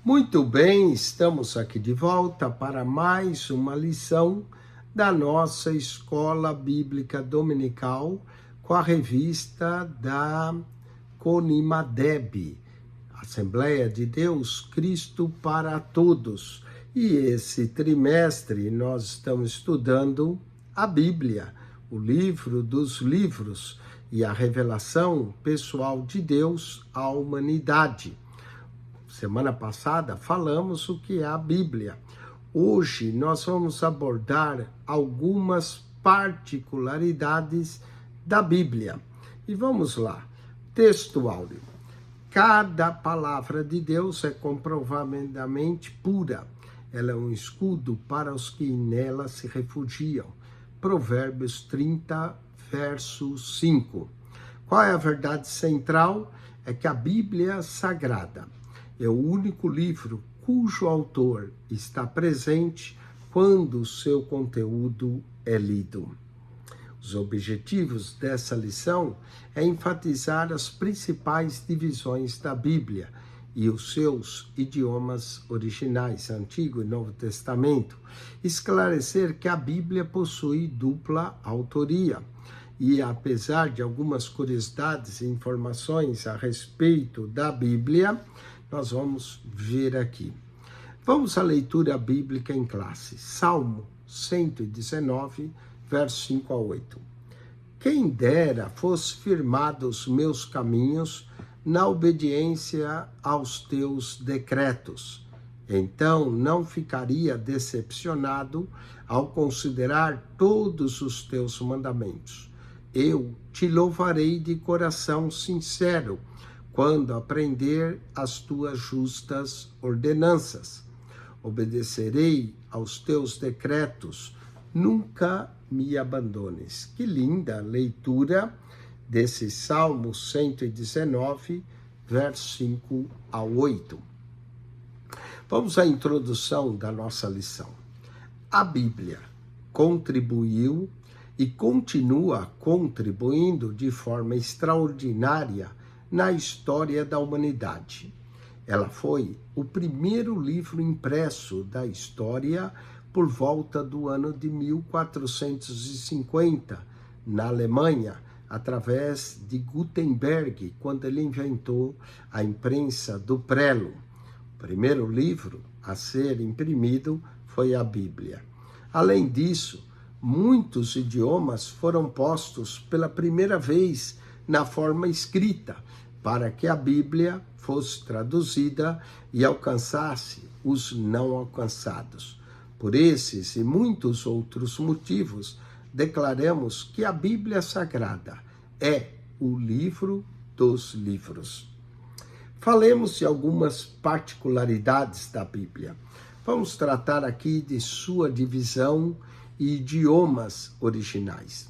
Muito bem, estamos aqui de volta para mais uma lição da nossa Escola Bíblica Dominical com a revista da Conimadeb, Assembleia de Deus Cristo para Todos. E esse trimestre nós estamos estudando a Bíblia, o livro dos livros e a revelação pessoal de Deus à humanidade. Semana passada falamos o que é a Bíblia. Hoje nós vamos abordar algumas particularidades da Bíblia. E vamos lá. Texto áureo. Cada palavra de Deus é comprovadamente pura. Ela é um escudo para os que nela se refugiam. Provérbios 30, verso 5. Qual é a verdade central? É que a Bíblia Sagrada é o único livro cujo autor está presente quando o seu conteúdo é lido. Os objetivos dessa lição é enfatizar as principais divisões da Bíblia e os seus idiomas originais, Antigo e Novo Testamento, esclarecer que a Bíblia possui dupla autoria. E apesar de algumas curiosidades e informações a respeito da Bíblia, nós vamos ver aqui. Vamos à leitura bíblica em classe. Salmo 119, verso 5 a 8. Quem dera fosse firmado os meus caminhos na obediência aos teus decretos. Então não ficaria decepcionado ao considerar todos os teus mandamentos. Eu te louvarei de coração sincero, quando aprender as tuas justas ordenanças. Obedecerei aos teus decretos, nunca me abandones. Que linda leitura desse Salmo 119, verso 5 a 8. Vamos à introdução da nossa lição. A Bíblia contribuiu e continua contribuindo de forma extraordinária na história da humanidade. Ela foi o primeiro livro impresso da história por volta do ano de 1450, na Alemanha, através de Gutenberg, quando ele inventou a imprensa do prelo. O primeiro livro a ser imprimido foi a Bíblia. Além disso, muitos idiomas foram postos pela primeira vez na forma escrita, para que a Bíblia fosse traduzida e alcançasse os não alcançados. Por esses e muitos outros motivos, declaramos que a Bíblia Sagrada é o livro dos livros. Falemos de algumas particularidades da Bíblia. Vamos tratar aqui de sua divisão e idiomas originais.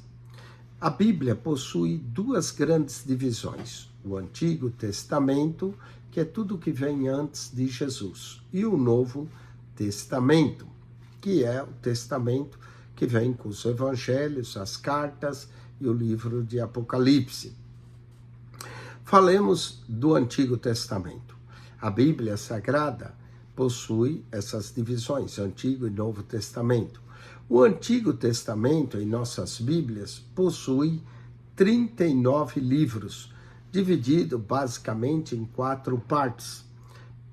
A Bíblia possui duas grandes divisões: o Antigo Testamento, que é tudo que vem antes de Jesus, e o Novo Testamento, que é o testamento que vem com os evangelhos, as cartas e o livro de Apocalipse. Falemos do Antigo Testamento. A Bíblia Sagrada possui essas divisões, Antigo e Novo Testamento. O Antigo Testamento, em nossas Bíblias, possui 39 livros, dividido basicamente em 4 partes.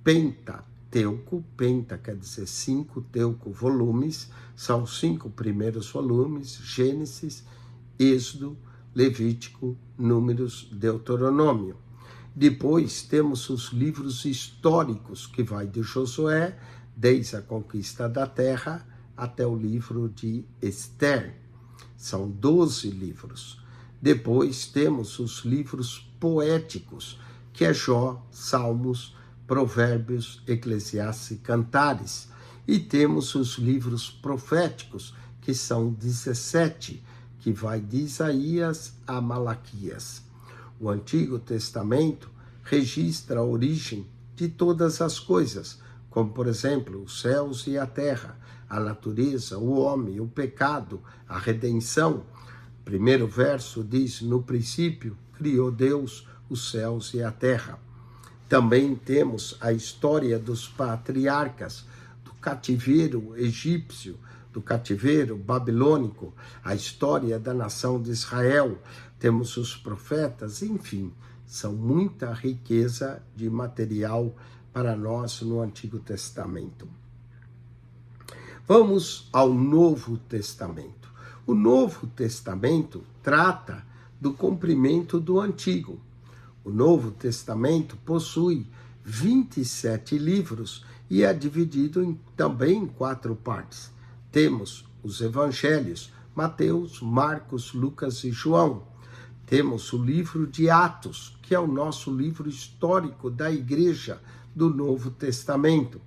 Pentateuco, penta quer dizer 5, teuco, volumes, são 5 primeiros volumes: Gênesis, Êxodo, Levítico, Números, Deuteronômio. Depois temos os livros históricos, que vai de Josué, desde a conquista da terra, até o livro de Esther. São 12 livros. Depois temos os livros poéticos, que é Jó, Salmos, Provérbios, Eclesiastes e Cantares. E temos os livros proféticos, que são 17, que vai de Isaías a Malaquias. O Antigo Testamento registra a origem de todas as coisas, como, por exemplo, os céus e a terra, a natureza, o homem, o pecado, a redenção. O primeiro verso diz: no princípio criou Deus os céus e a terra. Também temos a história dos patriarcas, do cativeiro egípcio, do cativeiro babilônico, a história da nação de Israel, temos os profetas, enfim, são muita riqueza de material para nós no Antigo Testamento. Vamos ao Novo Testamento. O Novo Testamento trata do cumprimento do Antigo. O Novo Testamento possui 27 livros e é dividido também em 4 partes. Temos os Evangelhos, Mateus, Marcos, Lucas e João. Temos o livro de Atos, que é o nosso livro histórico da Igreja do Novo Testamento.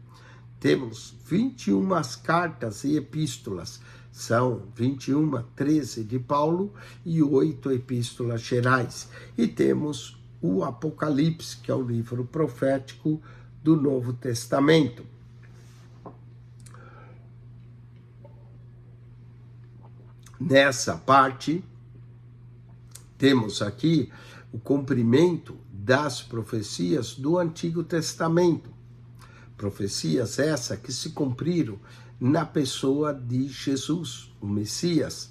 Temos 21 cartas e epístolas, são 21, 13 de Paulo e 8 epístolas gerais. E temos o Apocalipse, que é o livro profético do Novo Testamento. Nessa parte, temos aqui o cumprimento das profecias do Antigo Testamento. Profecias essas que se cumpriram na pessoa de Jesus, o Messias.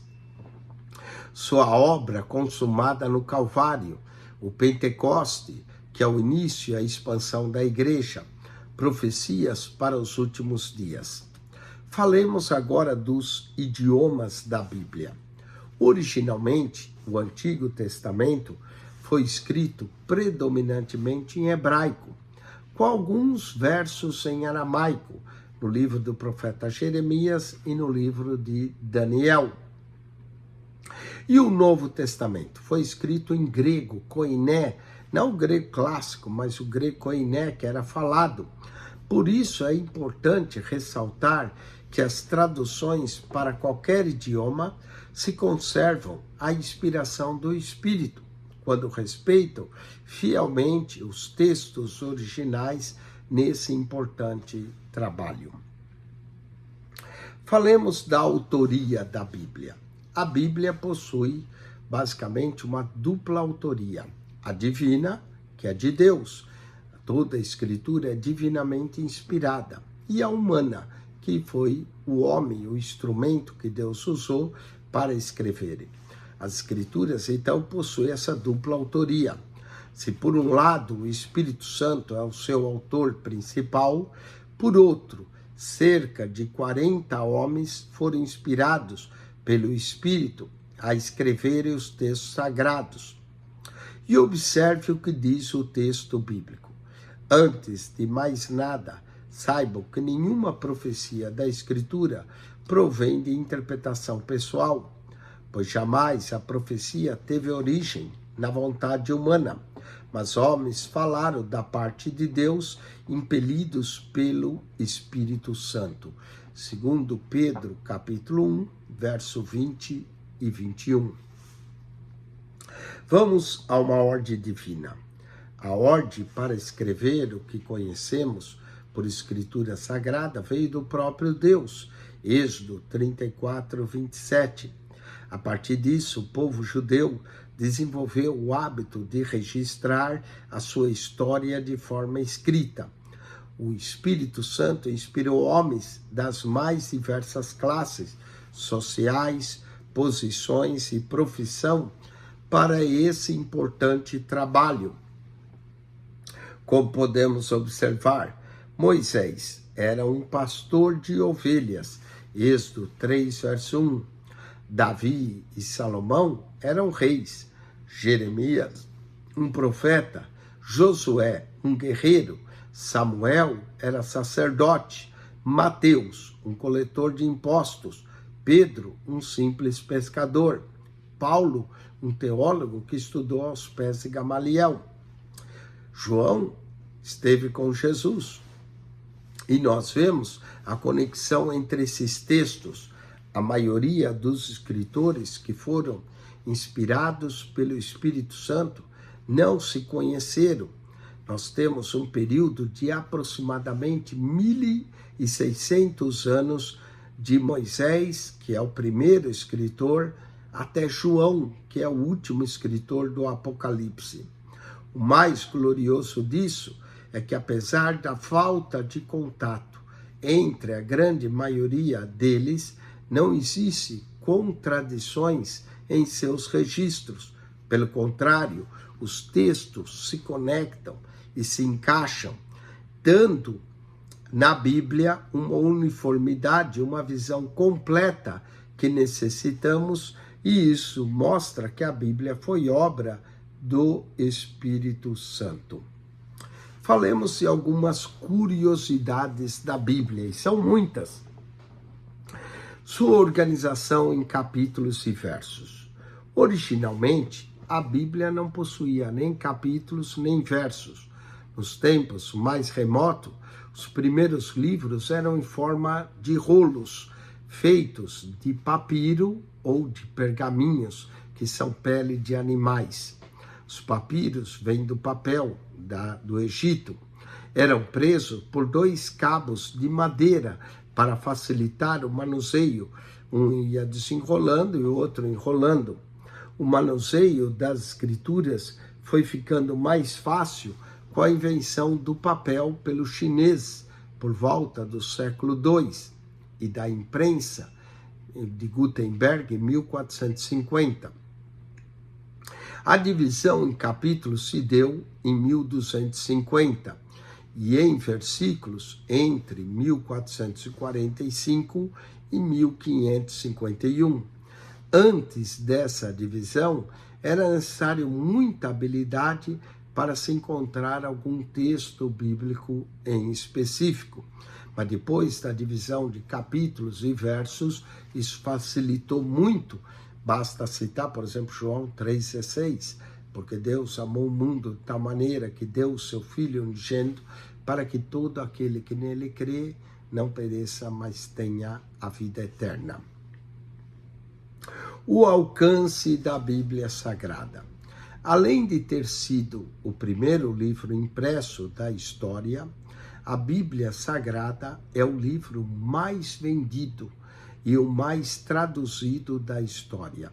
Sua obra consumada no Calvário, o Pentecoste, que é o início e a expansão da igreja, profecias para os últimos dias. Falemos agora dos idiomas da Bíblia. Originalmente, o Antigo Testamento foi escrito predominantemente em hebraico, com alguns versos em aramaico, no livro do profeta Jeremias e no livro de Daniel. E o Novo Testamento foi escrito em grego, koiné, não o grego clássico, mas o grego koiné, que era falado. Por isso é importante ressaltar que as traduções para qualquer idioma se conservam à inspiração do Espírito, quando respeitam fielmente os textos originais nesse importante trabalho. Falemos da autoria da Bíblia. A Bíblia possui basicamente uma dupla autoria, a divina, que é de Deus, toda a escritura é divinamente inspirada, e a humana, que foi o homem, o instrumento que Deus usou para escrever. As escrituras, então, possuem essa dupla autoria. Se por um lado o Espírito Santo é o seu autor principal, por outro, cerca de 40 homens foram inspirados pelo Espírito a escreverem os textos sagrados. E observe o que diz o texto bíblico. Antes de mais nada, saibam que nenhuma profecia da Escritura provém de interpretação pessoal, pois jamais a profecia teve origem na vontade humana, mas homens falaram da parte de Deus, impelidos pelo Espírito Santo. Segundo Pedro, capítulo 1, verso 20 e 21. Vamos a uma ordem divina. A ordem para escrever o que conhecemos por escritura sagrada veio do próprio Deus. Êxodo 34, 27. A partir disso, o povo judeu desenvolveu o hábito de registrar a sua história de forma escrita. O Espírito Santo inspirou homens das mais diversas classes sociais, posições e profissão para esse importante trabalho. Como podemos observar, Moisés era um pastor de ovelhas, Êxodo 3, verso 1. Davi e Salomão eram reis, Jeremias, um profeta, Josué, um guerreiro, Samuel era sacerdote, Mateus, um coletor de impostos, Pedro, um simples pescador, Paulo, um teólogo que estudou aos pés de Gamaliel. João esteve com Jesus. E nós vemos a conexão entre esses textos. A maioria dos escritores que foram inspirados pelo Espírito Santo não se conheceram. Nós temos um período de aproximadamente 1.600 anos de Moisés, que é o primeiro escritor, até João, que é o último escritor do Apocalipse. O mais glorioso disso é que, apesar da falta de contato entre a grande maioria deles, não existe contradições em seus registros. Pelo contrário, os textos se conectam e se encaixam, dando na Bíblia uma uniformidade, uma visão completa que necessitamos, e isso mostra que a Bíblia foi obra do Espírito Santo. Falemos de algumas curiosidades da Bíblia, e são muitas. Sua organização em capítulos e versos. Originalmente, a Bíblia não possuía nem capítulos nem versos. Nos tempos mais remotos, os primeiros livros eram em forma de rolos, feitos de papiro ou de pergaminhos, que são pele de animais. Os papiros vêm do papel do Egito. Eram presos por 2 cabos de madeira para facilitar o manuseio. Um ia desenrolando e o outro enrolando. O manuseio das escrituras foi ficando mais fácil com a invenção do papel pelo chinês por volta do século II e da imprensa de Gutenberg em 1450. A divisão em capítulos se deu em 1250 e em versículos entre 1445 e 1551. Antes dessa divisão, era necessário muita habilidade para se encontrar algum texto bíblico em específico. Mas depois da divisão de capítulos e versos, isso facilitou muito. Basta citar, por exemplo, João 3,16, porque Deus amou o mundo de tal maneira que deu o seu Filho unigênito para que todo aquele que nele crê não pereça, mas tenha a vida eterna. O alcance da Bíblia Sagrada. Além de ter sido o primeiro livro impresso da história, a Bíblia Sagrada é o livro mais vendido e o mais traduzido da história.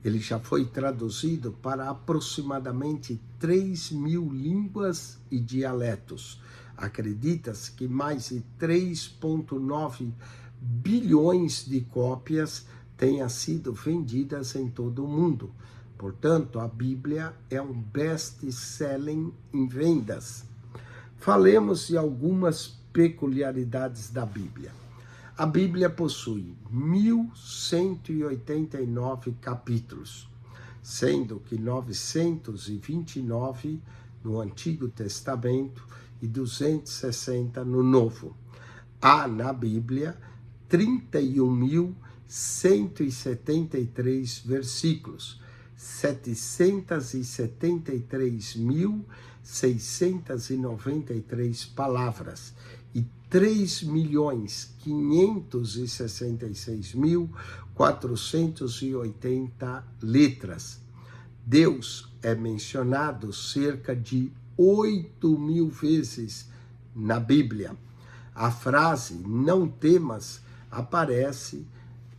Ele já foi traduzido para aproximadamente 3.000 línguas e dialetos. Acredita-se que mais de 3,9 bilhões de cópias tenham sido vendidas em todo o mundo. Portanto, a Bíblia é um best-selling em vendas. Falemos de algumas peculiaridades da Bíblia. A Bíblia possui 1.189 capítulos, sendo que 929 no Antigo Testamento e 260 no Novo. Há na Bíblia 31.173 versículos, 773.693 palavras e 3.566.480 letras. Deus é mencionado cerca de 8.000 vezes na Bíblia. A frase "não temas" aparece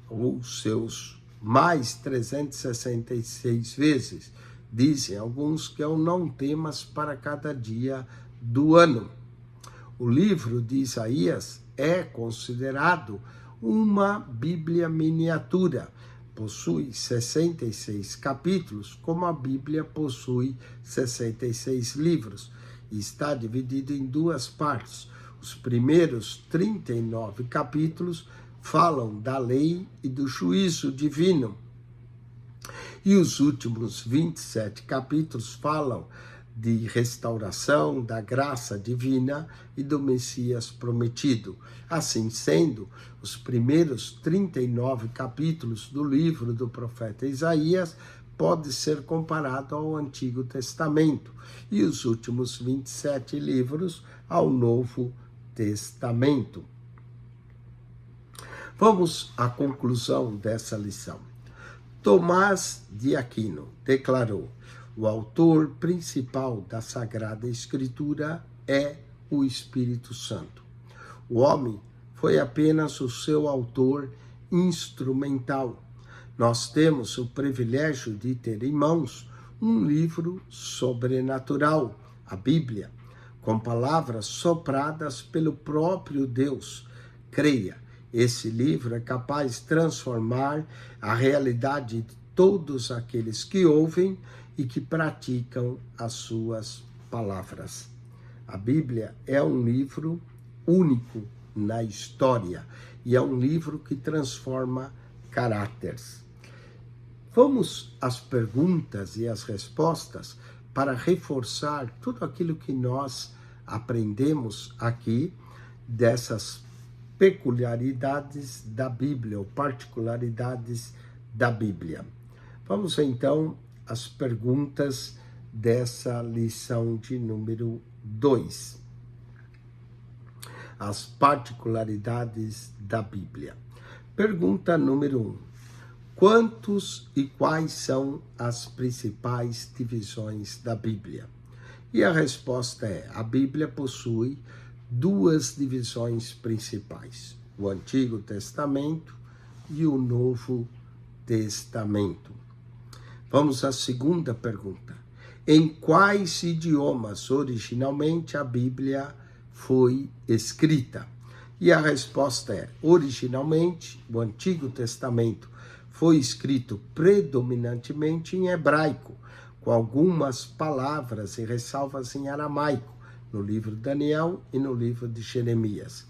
os seus mais 366 vezes. Dizem alguns que é o "não temas" para cada dia do ano. O livro de Isaías é considerado uma Bíblia miniatura. Possui 66 capítulos, como a Bíblia possui 66 livros, e está dividido em 2 partes. Os primeiros 39 capítulos falam da lei e do juízo divino, e os últimos 27 capítulos falam de restauração, da graça divina e do Messias prometido. Assim sendo, os primeiros 39 capítulos do livro do profeta Isaías pode ser comparado ao Antigo Testamento e os últimos 27 livros ao Novo Testamento. Vamos à conclusão dessa lição. Tomás de Aquino declarou: o autor principal da Sagrada Escritura é o Espírito Santo. O homem foi apenas o seu autor instrumental. Nós temos o privilégio de ter em mãos um livro sobrenatural, a Bíblia, com palavras sopradas pelo próprio Deus. Creia, esse livro é capaz de transformar a realidade de todos aqueles que ouvem e que praticam as suas palavras. A Bíblia é um livro único na história e é um livro que transforma caráteres. Vamos às perguntas e às respostas para reforçar tudo aquilo que nós aprendemos aqui dessas peculiaridades da Bíblia, ou particularidades da Bíblia. Vamos então às perguntas dessa lição de número 2. As particularidades da Bíblia. Pergunta número 1. Quantos e quais são as principais divisões da Bíblia? E a resposta é: a Bíblia possui duas divisões principais, o Antigo Testamento e o Novo Testamento. Vamos à segunda pergunta. Em quais idiomas originalmente a Bíblia foi escrita? E a resposta é: originalmente, o Antigo Testamento foi escrito predominantemente em hebraico, com algumas palavras e ressalvas em aramaico, no livro de Daniel e no livro de Jeremias.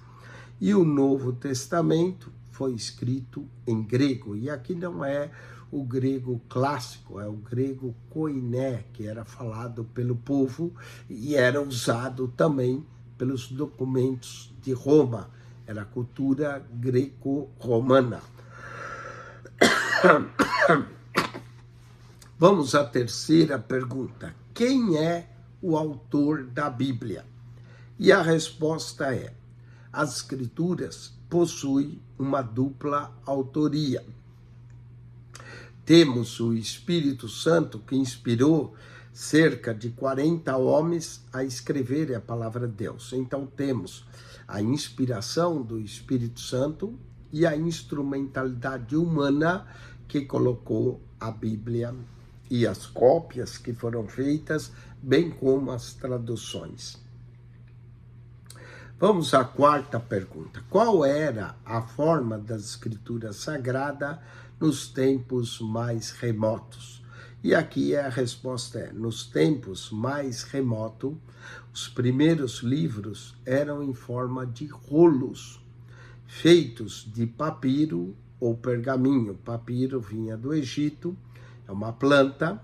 E o Novo Testamento foi escrito em grego, e aqui não é o grego clássico, é o grego koiné, que era falado pelo povo e era usado também pelos documentos de Roma, era a cultura greco-romana. Vamos à terceira pergunta. Quem é o autor da Bíblia? E a resposta é: as Escrituras possuem uma dupla autoria. Temos o Espírito Santo, que inspirou cerca de 40 homens a escreverem a palavra de Deus. Então temos a inspiração do Espírito Santo e a instrumentalidade humana que colocou a Bíblia e as cópias que foram feitas, bem como as traduções. Vamos à quarta pergunta. Qual era a forma das Escrituras Sagradas nos tempos mais remotos? E aqui a resposta é: nos tempos mais remotos, os primeiros livros eram em forma de rolos, feitos de papiro ou pergaminho. Papiro vinha do Egito, é uma planta.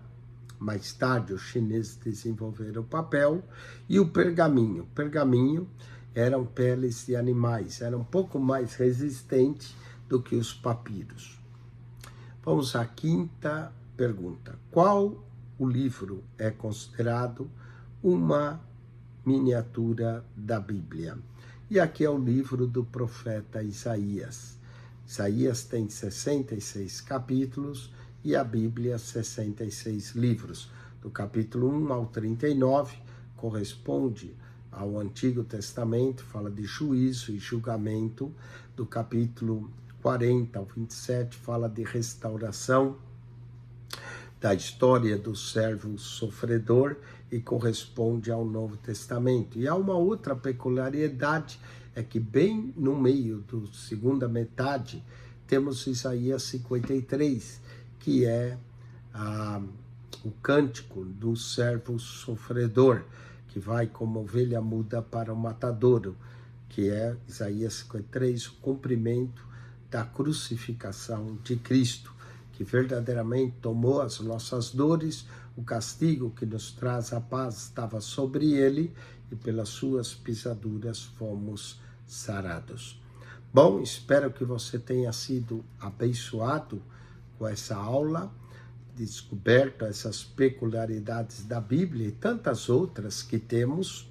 Mais tarde os chineses desenvolveram o papel e o pergaminho. Pergaminho eram peles de animais, era um pouco mais resistente do que os papiros. Vamos à quinta pergunta. Qual o livro é considerado uma miniatura da Bíblia? E aqui é o livro do profeta Isaías. Isaías tem 66 capítulos e a Bíblia 66 livros. Do capítulo 1 ao 39 corresponde ao Antigo Testamento, fala de juízo e julgamento. Do capítulo 40 ao 27 fala de restauração, da história do servo sofredor, e corresponde ao Novo Testamento. E há uma outra peculiaridade, é que bem no meio da segunda metade temos Isaías 53, que é o cântico do servo sofredor, que vai como ovelha muda para o matadouro, que é Isaías 53, o cumprimento da crucificação de Cristo, que verdadeiramente tomou as nossas dores, o castigo que nos traz a paz estava sobre ele, e pelas suas pisaduras fomos sarados. Bom, espero que você tenha sido abençoado com essa aula, descoberto essas peculiaridades da Bíblia e tantas outras que temos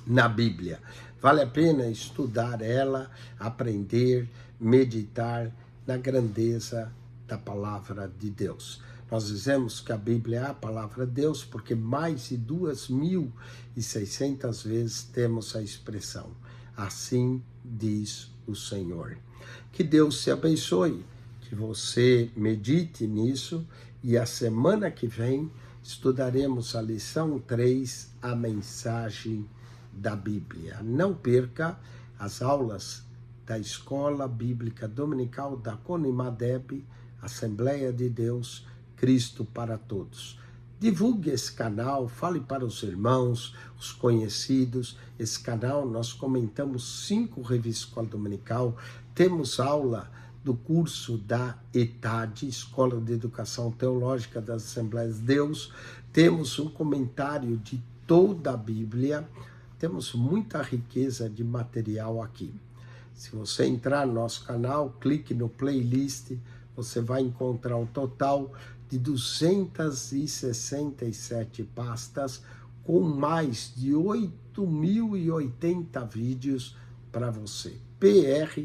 na Bíblia. Vale a pena estudar ela, aprender, meditar na grandeza da palavra de Deus. Nós dizemos que a Bíblia é a palavra de Deus porque mais de 2.600 vezes temos a expressão: assim diz o Senhor. Que Deus te abençoe, que você medite nisso, e a semana que vem estudaremos a lição 3, a mensagem da Bíblia. Não perca as aulas da Escola Bíblica Dominical da Conimadeb, Assembleia de Deus, Cristo para Todos. Divulgue esse canal, fale para os irmãos, os conhecidos. Esse canal nós comentamos 5 revistas Escola Dominical, temos aula do curso da ETAD, Escola de Educação Teológica das Assembleias de Deus, temos um comentário de toda a Bíblia, temos muita riqueza de material aqui. Se você entrar no nosso canal, clique no playlist, você vai encontrar um total de 267 pastas com mais de 8.080 vídeos para você. PR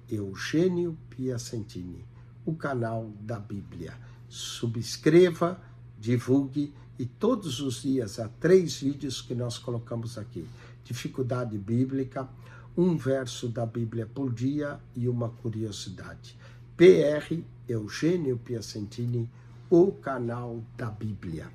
Eugênio Piacentini, o canal da Bíblia. Subscreva, divulgue e todos os dias há 3 vídeos que nós colocamos aqui. Dificuldade bíblica, um verso da Bíblia por dia e uma curiosidade. PR Eugênio Piacentini, o canal da Bíblia.